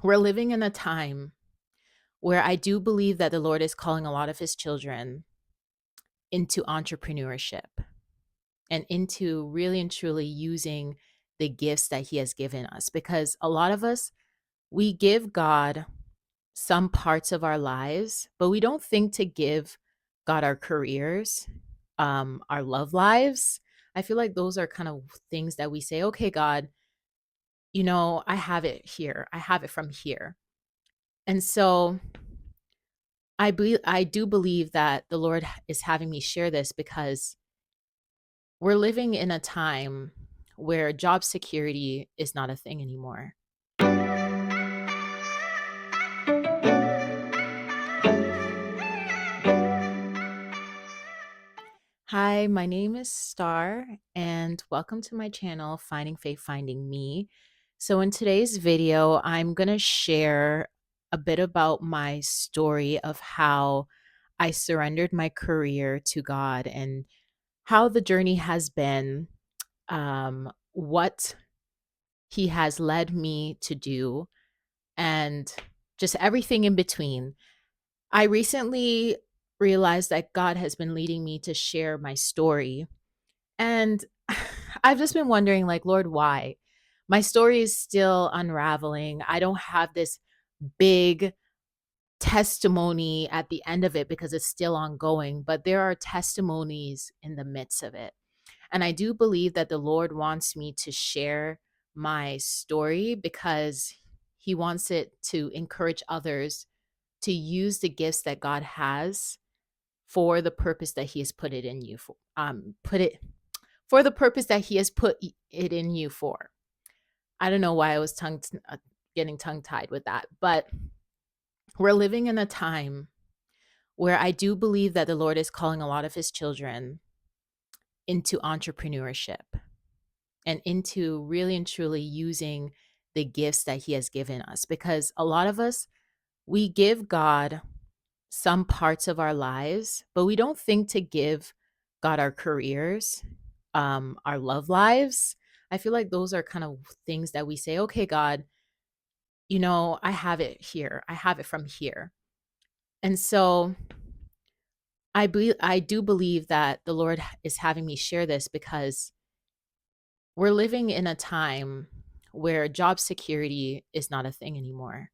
We're living in a time where I do believe that the Lord is calling a lot of his children into entrepreneurship and into really and truly using the gifts that he has given us. Because a lot of us, we give God some parts of our lives, but we don't think to give God our careers, our love lives. I feel like those are kind of things that we say, okay, God, I have it here. I have it from here. And so I do believe that the Lord is having me share this because we're living in a time where job security is not a thing anymore. Hi, my name is Star, and welcome to my channel, Finding Faith, Finding Me. So, in today's video, I'm going to share a bit about my story of how I surrendered my career to God and how the journey has been, what He has led me to do, and just everything in between. I recently realized that God has been leading me to share my story. And I've just been wondering, like, Lord, why? My story is still unraveling. I don't have this big testimony at the end of it because it's still ongoing, but there are testimonies in the midst of it. And I do believe that the Lord wants me to share my story because he wants it to encourage others to use the gifts that God has for the purpose that he has put it in you for. Put it for the purpose that he has put it in you for. I don't know why I was getting tongue tied with that, but we're living in a time where I do believe that the Lord is calling a lot of his children into entrepreneurship and into really and truly using the gifts that he has given us. Because a lot of us, we give God some parts of our lives, but we don't think to give God our careers, our love lives. I feel like those are kind of things that we say, okay, God, I have it here. I have it from here. And so I do believe that the Lord is having me share this because we're living in a time where job security is not a thing anymore.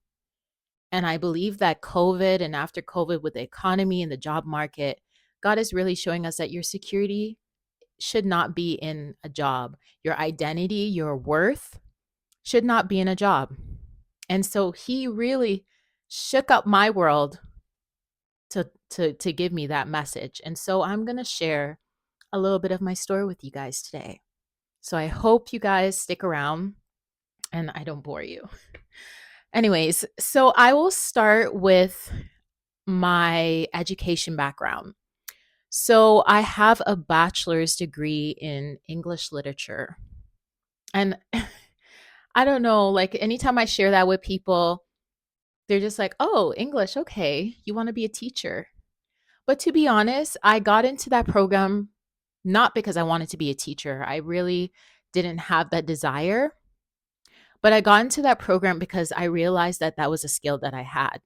And I believe that COVID and after COVID with the economy and the job market, God is really showing us that your security should not be in a job. Your identity, your worth should not be in a job. And so he really shook up my world to give me that message. And so I'm going to share a little bit of my story with you guys today. So I hope you guys stick around and I don't bore you. Anyways, so I will start with my education background. So I have a bachelor's degree in English literature. And I don't know, like anytime I share that with people, they're just like, oh, English, okay, you want to be a teacher. But to be honest, I got into that program not because I wanted to be a teacher. I really didn't have that desire. But I got into that program because I realized that that was a skill that I had.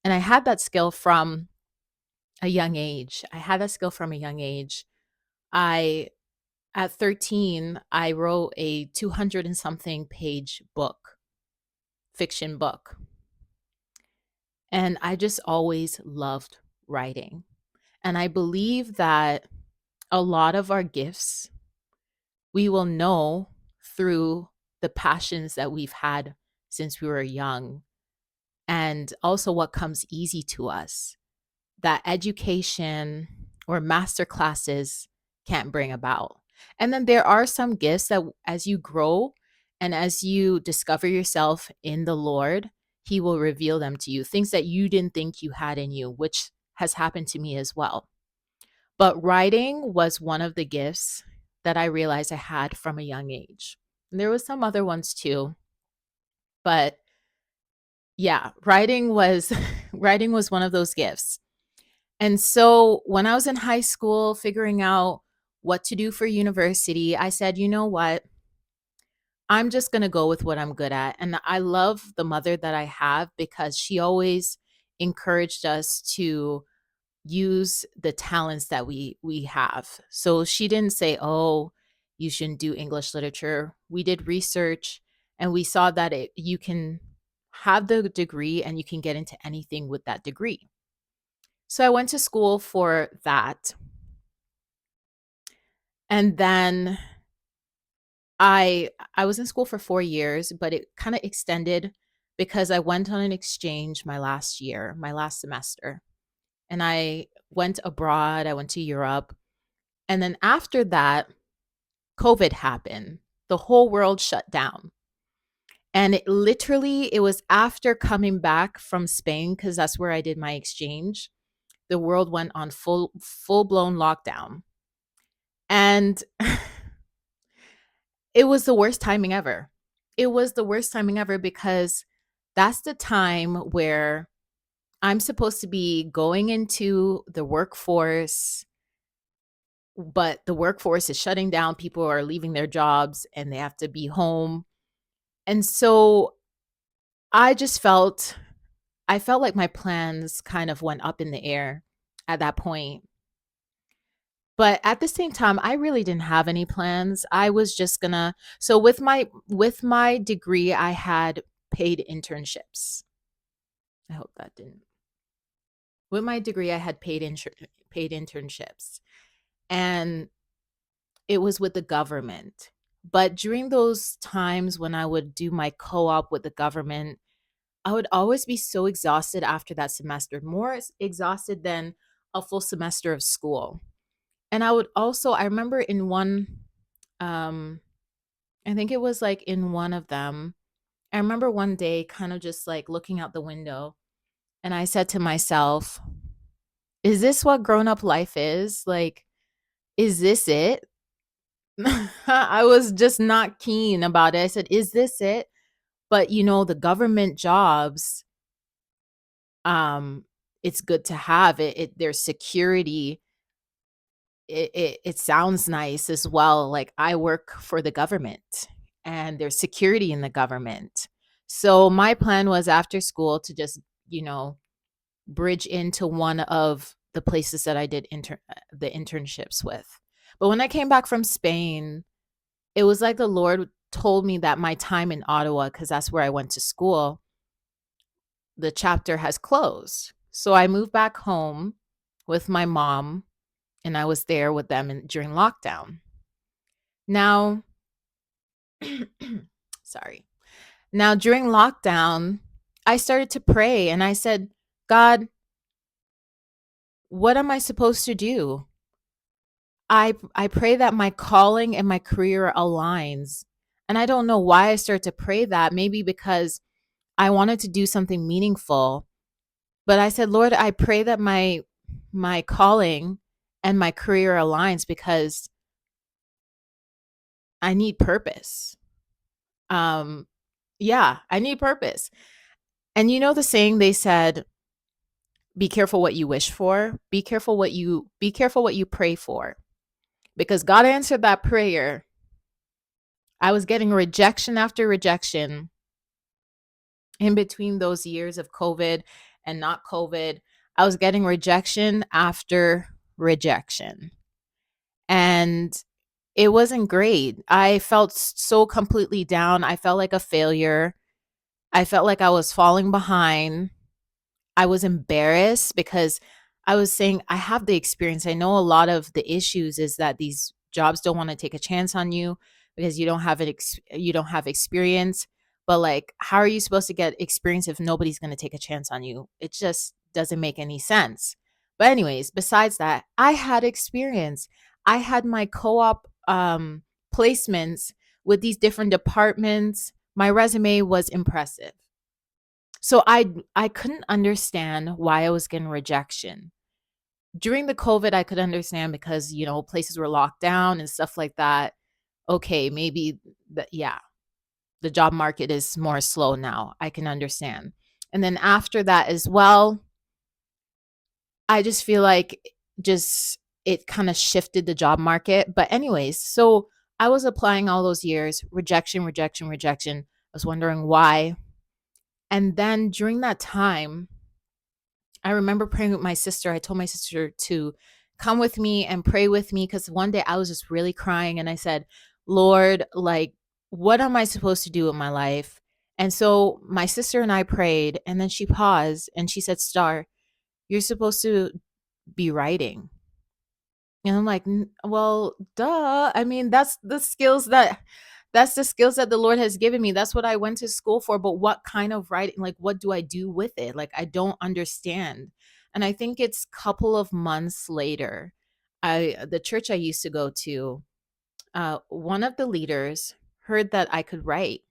And I had that skill from a young age. I had that skill from a young age. I At 13, I wrote a 200 and something page book, fiction book. And I just always loved writing. And I believe that a lot of our gifts we will know through the passions that we've had since we were young and also what comes easy to us that education or master classes can't bring about. And then there are some gifts that as you grow and as you discover yourself in the Lord, he will reveal them to you, things that you didn't think you had in you, which has happened to me as well. But writing was one of the gifts that I realized I had from a young age. And there was some other ones too, but yeah, writing was writing was one of those gifts. And so when I was in high school figuring out what to do for university, I said, "You know what? I'm just going to go with what I'm good at. And I love the mother that I have because she always encouraged us to use the talents that we have. So she didn't say, "Oh, you shouldn't do English literature." We did research and we saw that you can have the degree and you can get into anything with that degree. So I went to school for that. And then I was in school for 4 years, but it kind of extended because I went on an exchange my last year, my last semester. And I went abroad, I went to Europe. And then after that, COVID happened. The whole world shut down. And it was after coming back from Spain cuz that's where I did my exchange. The world went on full-blown lockdown. And it was the worst timing ever. It was the worst timing ever because that's the time where I'm supposed to be going into the workforce, but the workforce is shutting down. People are leaving their jobs and they have to be home. And so I just I felt like my plans kind of went up in the air at that point. But at the same time, I really didn't have any plans. I was just gonna so with my degree, I had paid internships. I hope that didn't. With my degree, I had paid internships, and it was with the government. But during those times when I would do my co-op with the government, I would always be so exhausted after that semester, more exhausted than a full semester of school. And I remember in one, um, I think it was like in one of them, I remember one day kind of just like looking out the window and I said to myself, is this what grown up life is? Like, is this it? I was just not keen about it. I said, is this it? But the government jobs, um, it's good to have there's security. It sounds nice as well. Like I work for the government and there's security in the government. So my plan was after school to just, you know, bridge into one of the places that I did the internships with. But when I came back from Spain, it was like the Lord told me that my time in Ottawa, because that's where I went to school, the chapter has closed. So I moved back home with my mom and I was there with them during lockdown. Now, sorry. Now, during lockdown, I started to pray and I said, God, what am I supposed to do? I pray that my calling and my career aligns. And I don't know why I started to pray that. Maybe because I wanted to do something meaningful. But I said, Lord, I pray that my calling and my career aligns because I need purpose. Um yeah, I need purpose. And you know the saying they said, be careful what you wish for, be careful what you pray for. Because God answered that prayer. I was getting rejection after rejection in between those years of COVID and not COVID. I was getting rejection after rejection. And it wasn't great. I felt so completely down. I felt like a failure. I felt like I was falling behind. I was embarrassed because I was saying, I have the experience. I know a lot of the issues is that these jobs don't want to take a chance on you because you don't have experience. But like, how are you supposed to get experience if nobody's going to take a chance on you? It just doesn't make any sense. But anyways, besides that, I had experience. I had my co-op placements with these different departments. My resume was impressive. So I couldn't understand why I was getting rejection. During the COVID, I could understand because, places were locked down and stuff like that. Okay, maybe yeah, the job market is more slow now. I can understand. And then after that as well, I just feel like just it kind of shifted the job market. But anyways, so I was applying all those years, rejection, rejection, rejection. I was wondering why. And then during that time, I remember praying with my sister. I told my sister to come with me and pray with me because one day I was just really crying and I said, Lord, like, what am I supposed to do with my life? And so my sister and I prayed, and then she paused and she said, Star, you're supposed to be writing. And I'm like, well, duh. I mean, that's the skills that the Lord has given me. That's what I went to school for. But what kind of writing, like, what do I do with it? Like, I don't understand. And I think it's a couple of months later, the church I used to go to, one of the leaders heard that I could write.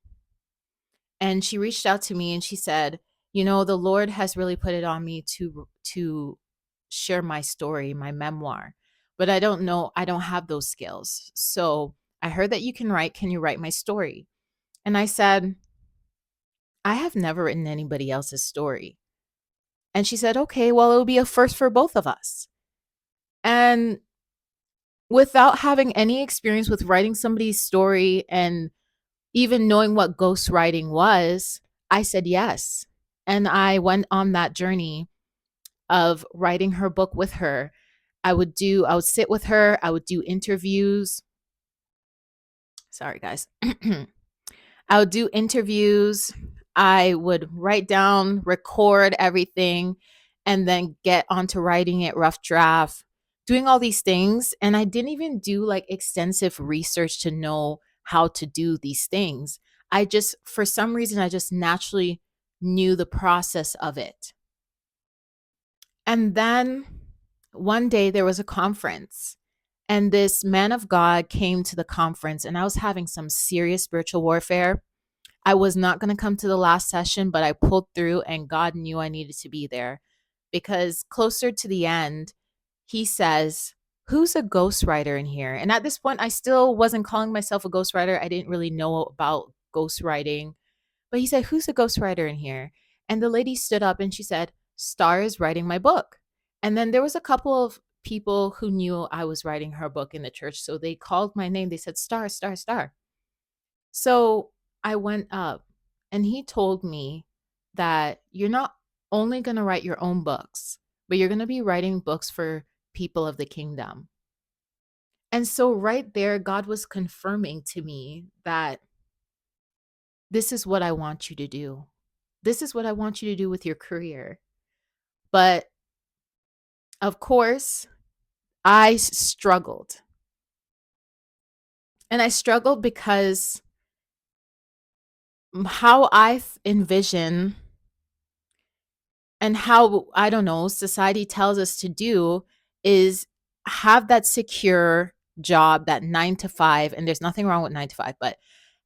And she reached out to me and she said, the Lord has really put it on me to share my story, my memoir. But I don't know, I don't have those skills. So I heard that you can write. Can you write my story? And I said, I have never written anybody else's story. And she said, okay, well, it'll be a first for both of us. And without having any experience with writing somebody's story and even knowing what ghostwriting was, I said yes. And I went on that journey of writing her book with her. I would sit with her, I would do interviews. Sorry, guys. I would do interviews. I would write down, record everything, and then get onto writing it rough draft, doing all these things. And I didn't even do like extensive research to know how to do these things. For some reason, I just naturally knew the process of it. And then one day there was a conference, and this man of God came to the conference, and I was having some serious spiritual warfare. I was not going to come to the last session, but I pulled through, and God knew I needed to be there because closer to the end, he says, who's a ghostwriter in here? And at this point, I still wasn't calling myself a ghostwriter. I didn't really know about ghostwriting. But he said, who's a ghostwriter in here? And the lady stood up and she said, Star is writing my book. And then there was a couple of people who knew I was writing her book in the church. So they called my name. They said, Star, Star, Star. So I went up and he told me that you're not only going to write your own books, but you're going to be writing books for people of the kingdom. And so right there, God was confirming to me that this is what I want you to do. This is what I want you to do with your career. But of course, I struggled. And I struggled because how I envision and how, I don't know, society tells us to do is have that secure job, that 9 to 5. And there's nothing wrong with 9 to 5, but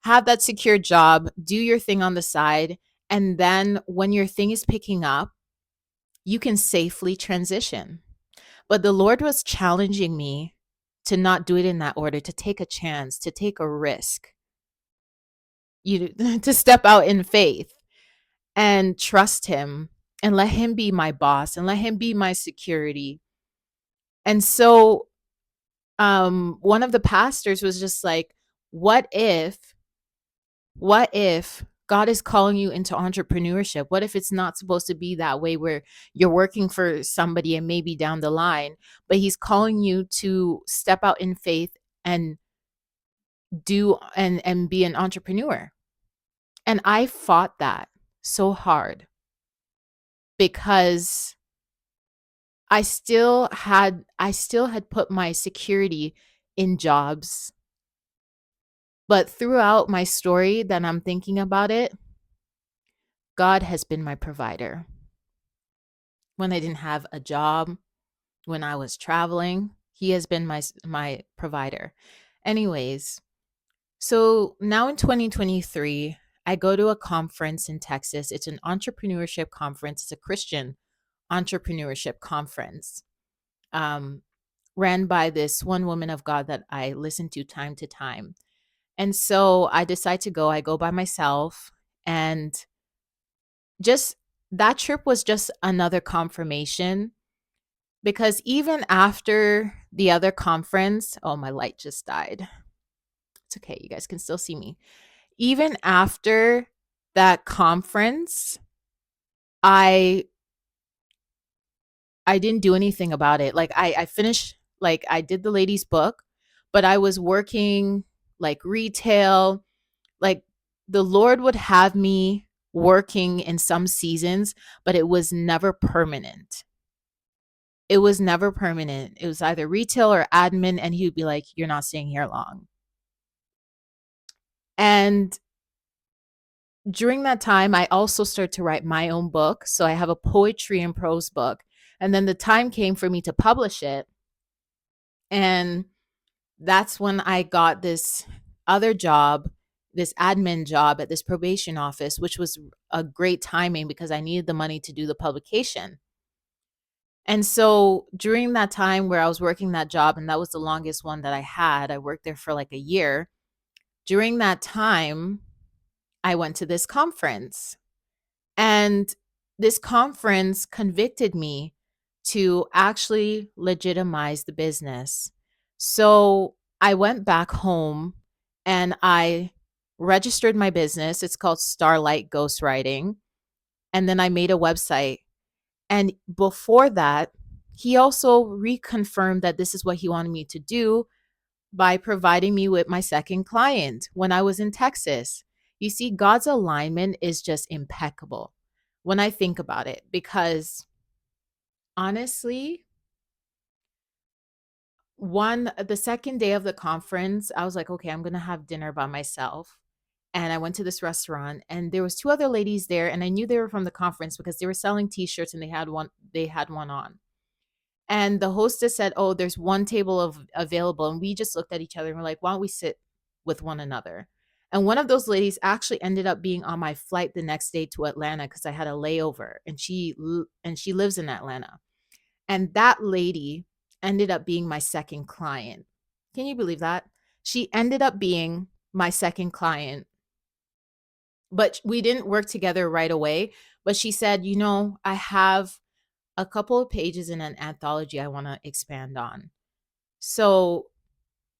have that secure job, do your thing on the side. And then when your thing is picking up, you can safely transition. But the Lord was challenging me to not do it in that order, to take a chance, to take a risk, to step out in faith and trust him and let him be my boss and let him be my security. And so one of the pastors was just like, what if God is calling you into entrepreneurship? What if it's not supposed to be that way where you're working for somebody and maybe down the line, but he's calling you to step out in faith and do and be an entrepreneur? And I fought that so hard because I still had put my security in jobs. But throughout my story that I'm thinking about it, God has been my provider. When I didn't have a job, when I was traveling, he has been my provider. Anyways, so now in 2023, I go to a conference in Texas. It's an entrepreneurship conference. It's a Christian entrepreneurship conference, um, ran by this one woman of God that I listen to time to time. And so I decide to go. I go by myself, and just that trip was just another confirmation because even after the other conference, oh, my light just died. It's okay. You guys can still see me. Even after that conference, I I didn't do anything about it. Like I finished, like I did the lady's book, but I was working like retail, like the Lord would have me working in some seasons, but it was never permanent. It was never permanent. It was either retail or admin, and he would be like, "You're not staying here long." And during that time, I also started to write my own book. So I have a poetry and prose book. And then the time came for me to publish it. And that's when I got this other job, this admin job at this probation office, which was a great timing because I needed the money to do the publication. And so during that time where I was working that job, and that was the longest one that I had, I worked there for like a year. During that time, I went to this conference, and this conference convicted me to actually legitimize the business. So I went back home and I registered my business. It's called Starlight Ghostwriting. And then I made a website. And before that, he also reconfirmed that this is what he wanted me to do by providing me with my second client when I was in Texas. You see, God's alignment is just impeccable when I think about it, because honestly, the second day of the conference, I was like, okay, I'm going to have dinner by myself. And I went to this restaurant, and there was two other ladies there, and I knew they were from the conference because they were selling t-shirts and they had one on. And the hostess said, "Oh, there's one table available." And we just looked at each other and we're like, "Why don't we sit with one another?" And one of those ladies actually ended up being on my flight the next day to Atlanta because I had a layover, and she lives in Atlanta. And that lady ended up being my second client. Can you believe that? She ended up being my second client, but we didn't work together right away. But she said, I have a couple of pages in an anthology I want to expand on. So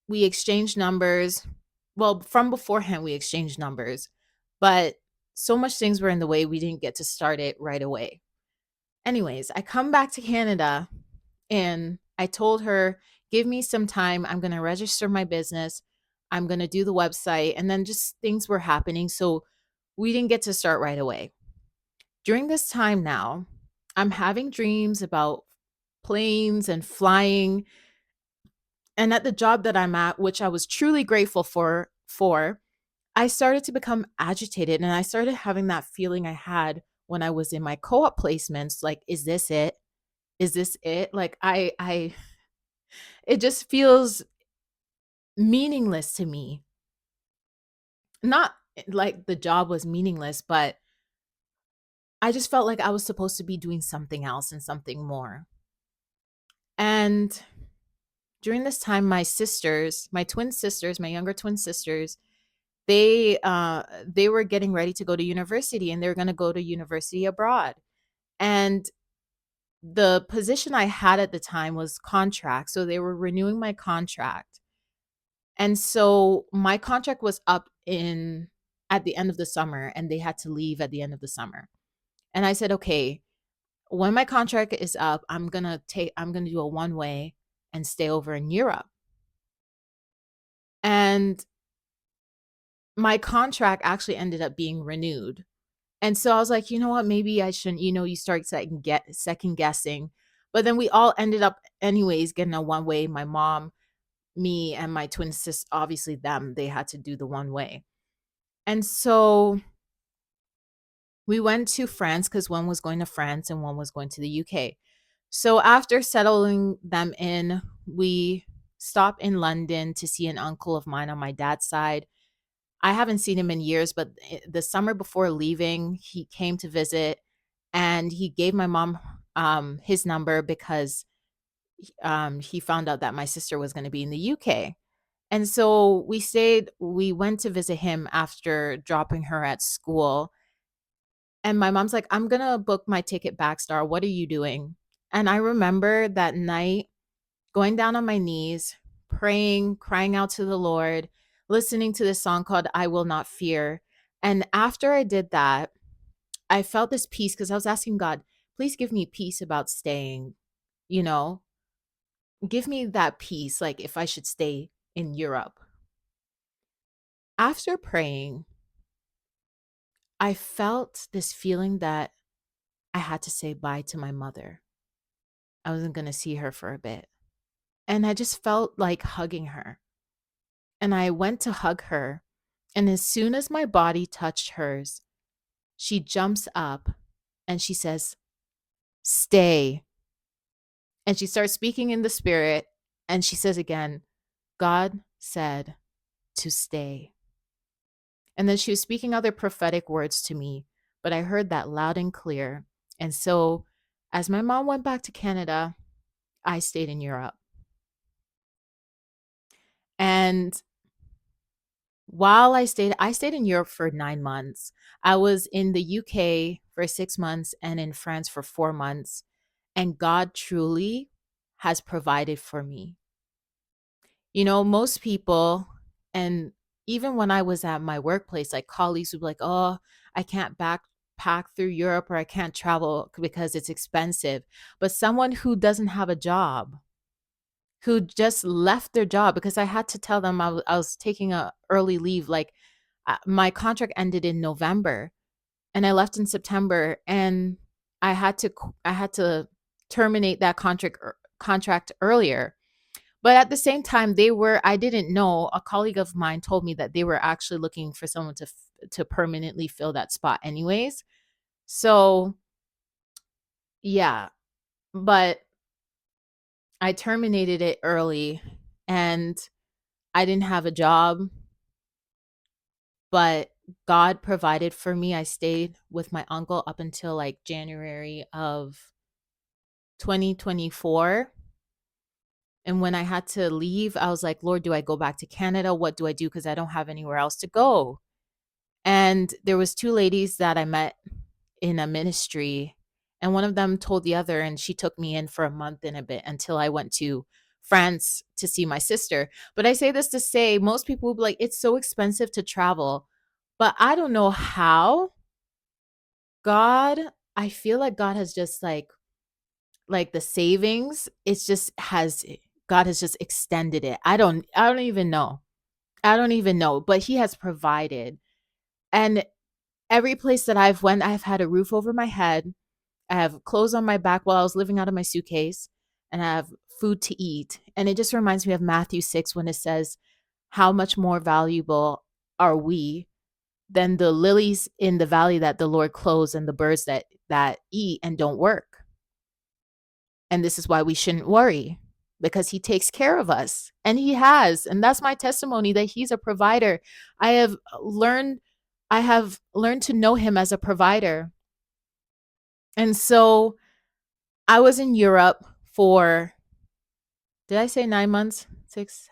we exchanged numbers. Well, from beforehand, we exchanged numbers, but so much things were in the way, we didn't get to start it right away. Anyways, I come back to Canada and I told her, give me some time. I'm going to register my business. I'm going to do the website. And then just things were happening. So we didn't get to start right away. During this time now, I'm having dreams about planes and flying. And at the job that I'm at, which I was truly grateful for, I started to become agitated, and I started having that feeling I had when I was in my co-op placements, like, is this it? Is this it? Like I it just feels meaningless to me. Not like the job was meaningless, but I just felt like I was supposed to be doing something else and something more. And during this time, my sisters, my twin sisters, my younger twin sisters, they were getting ready to go to university, and they were going to go to university abroad. And the position I had at the time was contract, so they were renewing my contract. And so my contract was up in at the end of the summer, and they had to leave at the end of the summer. And I said, "Okay, when my contract is up, I'm going to do a one way and stay over in Europe." And my contract actually ended up being renewed. And so I was like, you know what? Maybe I shouldn't, you start second guessing. But then we all ended up anyways getting a one way. My mom, me, and my twin sis, obviously them, they had to do the one way. And so we went to France because one was going to France and one was going to the UK. So after settling them in, we stopped in London to see an uncle of mine on my dad's side. I haven't seen him in years, but the summer before leaving, he came to visit, and he gave my mom his number because he found out that my sister was going to be in the UK. And so we went to visit him after dropping her at school. And my mom's like, I'm going to book my ticket back, Star. What are you doing? And I remember that night going down on my knees, praying, crying out to the Lord, listening to this song called I Will Not Fear. And after I did that, I felt this peace because I was asking God, please give me peace about staying, you know, give me that peace, like if I should stay in Europe. After praying, I felt this feeling that I had to say bye to my mother. I wasn't going to see her for a bit. And I just felt like hugging her. And I went to hug her. And as soon as my body touched hers, she jumps up and she says, stay. And she starts speaking in the spirit. And she says again, God said to stay. And then she was speaking other prophetic words to me, but I heard that loud and clear. And so as my mom went back to Canada, I stayed in Europe. And while I stayed in Europe for 9 months. I was in the UK for 6 months and in France for 4 months. And God truly has provided for me. You know, most people, and even when I was at my workplace, like colleagues would be like, oh, I can't backpack through Europe or I can't travel because it's expensive. But someone who doesn't have a job, who just left their job because I had to tell them I was taking a early leave. Like my contract ended in November and I left in September, and I had to terminate that contract earlier. But at the same time, I didn't know. A colleague of mine told me that they were actually looking for someone to permanently fill that spot, anyways. So yeah, but I terminated it early, and I didn't have a job, but God provided for me. I stayed with my uncle up until like January of 2024. And when I had to leave, I was like, Lord, do I go back to Canada? What do I do? Because I don't have anywhere else to go. And there was two ladies that I met in a ministry, and one of them told the other, and she took me in for a month and a bit until I went to France to see my sister. But I say this to say, most people will be like, it's so expensive to travel. But I don't know how God, I feel like God has just like the savings, it's just has God has just extended it. I don't even know. I don't even know, but he has provided. And every place that I've went, I've had a roof over my head. I have clothes on my back while I was living out of my suitcase, and I have food to eat. And it just reminds me of Matthew 6 when it says, how much more valuable are we than the lilies in the valley that the Lord clothes and the birds that eat and don't work. And this is why we shouldn't worry, because he takes care of us, and he has. And that's my testimony, that he's a provider. I have learned I have learned to know him as a provider. And so I was in Europe for, did I say 9 months? 6,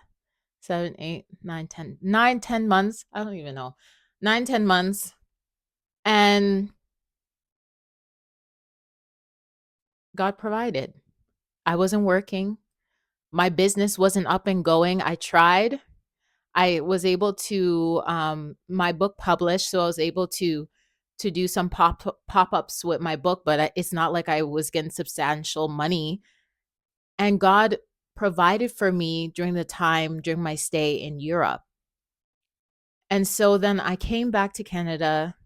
7, 8, 9, 10, 9, 10 months. I don't even know. 9, 10 months. And God provided. I wasn't working. My business wasn't up and going. I tried. I was able to my book published, so I was able to do some pop-ups with my book, but it's not like I was getting substantial money. And God provided for me during my stay in Europe. And so then I came back to Canada.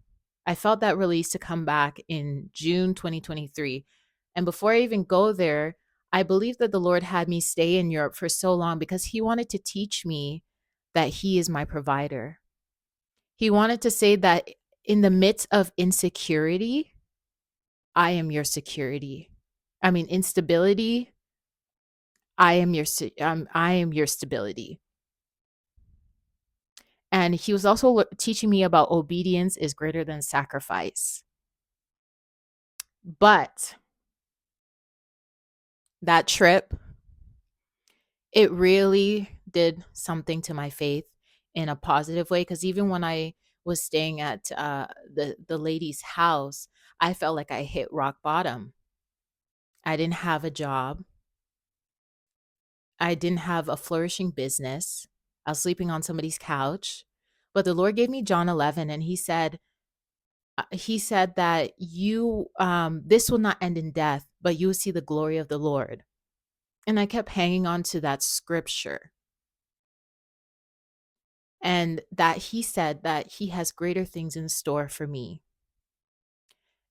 I felt that release to come back in June 2023. And before I even go there, I believe that the Lord had me stay in Europe for so long because he wanted to teach me that he is my provider. He wanted to say that in the midst of insecurity, I am your security. I mean, instability, I am your stability. And he was also teaching me about obedience is greater than sacrifice. But that trip, it really did something to my faith in a positive way, because even when I was staying at the lady's house, I felt like I hit rock bottom. I didn't have a job. I didn't have a flourishing business. I was sleeping on somebody's couch. But the Lord gave me John 11, and he said that you this will not end in death, but you will see the glory of the Lord. And I kept hanging on to that scripture, and that he said that he has greater things in store for me.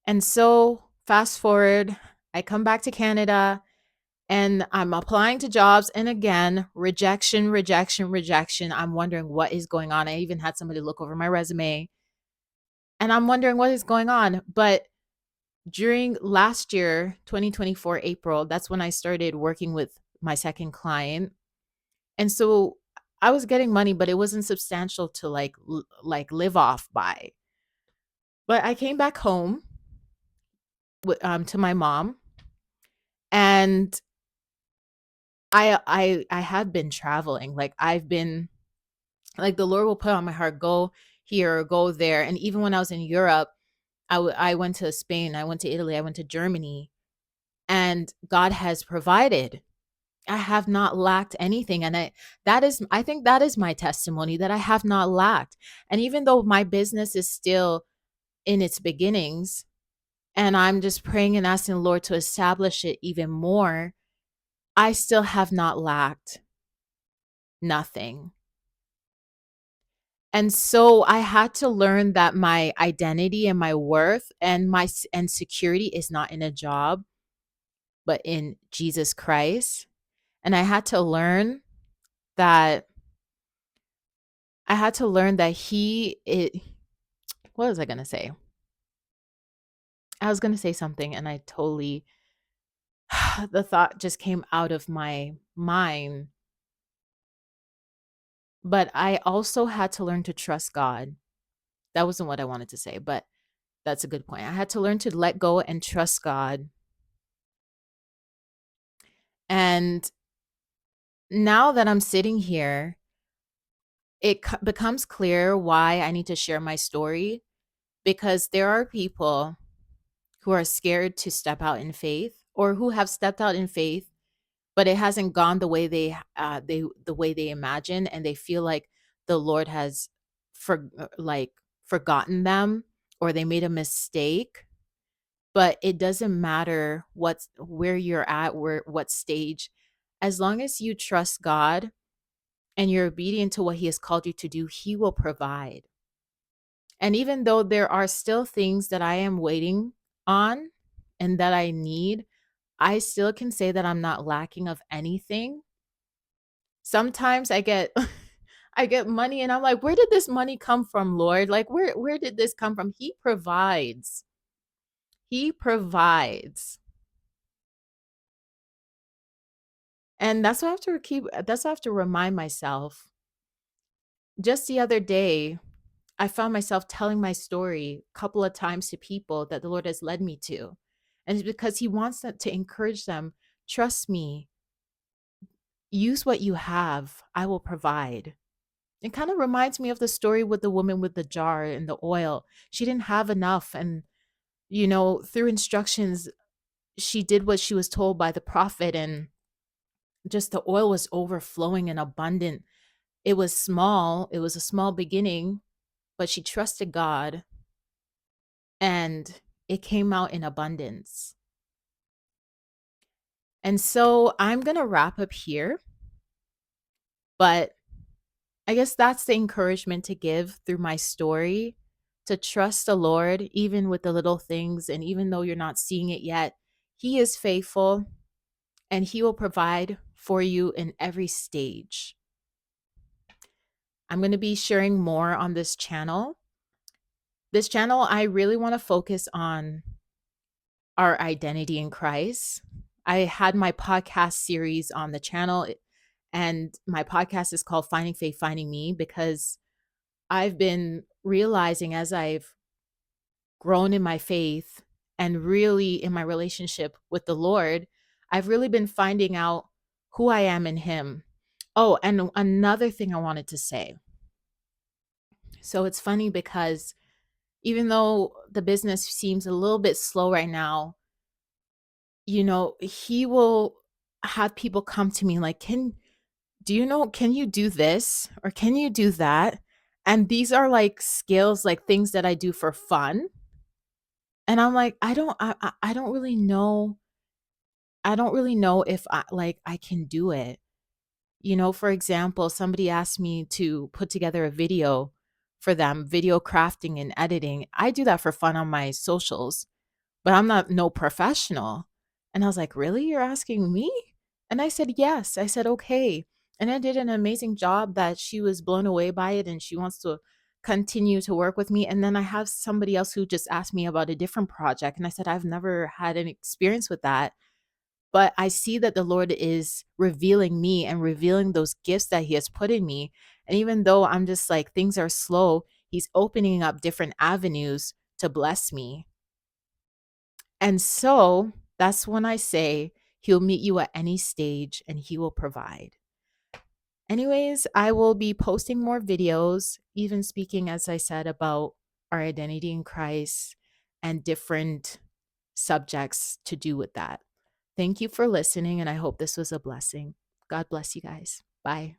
And so fast forward, I come back to Canada and I'm applying to jobs, and again, rejection, rejection, rejection. I'm wondering what is going on. I even had somebody look over my resume, and I'm wondering what is going on. But during last year, 2024 April, that's when I started working with my second client. And so I was getting money, but it wasn't substantial to like live off by. But I came back home to my mom, and I had been traveling. Like I've been like the Lord will put on my heart, go here or go there. And even when I was in Europe, I went to Spain, I went to Italy, I went to Germany, and God has provided. I have not lacked anything. And I think that is my testimony, that I have not lacked. And even though my business is still in its beginnings, and I'm just praying and asking the Lord to establish it even more, I still have not lacked nothing. And so I had to learn that my identity and my worth and and security is not in a job, but in Jesus Christ. And that I had to learn that what was I going to say? I was going to say something and I totally the thought just came out of my mind. But I also had to learn to trust God. That wasn't what I wanted to say, but that's a good point. I had to learn to let go and trust God. And now that I'm sitting here, becomes clear why I need to share my story, because there are people who are scared to step out in faith, or who have stepped out in faith, but it hasn't gone the way they imagine, and they feel like the Lord has forgotten them, or they made a mistake. But it doesn't matter where you're at, what stage, as long as you trust God and you're obedient to what he has called you to do, he will provide. And even though there are still things that I am waiting on and that I need, I still can say that I'm not lacking of anything. Sometimes I get I get money and I'm like, where did this money come from, Lord? Like where did this come from? He provides. He provides. And that's what I have to remind myself. Just the other day, I found myself telling my story a couple of times to people that the Lord has led me to. And it's because he wants to encourage them. Trust me, use what you have. I will provide. It kind of reminds me of the story with the woman with the jar and the oil. She didn't have enough. And, through instructions, she did what she was told by the prophet. And just the oil was overflowing and abundant. It was small, it was a small beginning, but she trusted God, and it came out in abundance. And so I'm going to wrap up here, but I guess that's the encouragement to give through my story, to trust the Lord, even with the little things. And even though you're not seeing it yet, he is faithful and he will provide for you in every stage. I'm going to be sharing more on this channel. This channel, I really want to focus on our identity in Christ. I had my podcast series on the channel, and my podcast is called Finding Faith, Finding Me, because I've been realizing as I've grown in my faith and really in my relationship with the Lord, I've really been finding out who I am in him. Oh, and another thing I wanted to say. So it's funny because even though the business seems a little bit slow right now, he will have people come to me like, do you know, can you do this or can you do that? And these are like skills, like things that I do for fun. And I'm like, I don't really know. I don't really know if I can do it. You know, for example, somebody asked me to put together a video for them, video crafting and editing. I do that for fun on my socials, but I'm not no professional. And I was like, "Really? You're asking me?" And I said, "Yes." I said, "Okay." And I did an amazing job that she was blown away by it and she wants to continue to work with me. And then I have somebody else who just asked me about a different project and I said, "I've never had any experience with that." But I see that the Lord is revealing me and revealing those gifts that He has put in me. And even though I'm just like, things are slow, He's opening up different avenues to bless me. And so that's when I say, He'll meet you at any stage and He will provide. Anyways, I will be posting more videos, even speaking, as I said, about our identity in Christ and different subjects to do with that. Thank you for listening, and I hope this was a blessing. God bless you guys. Bye.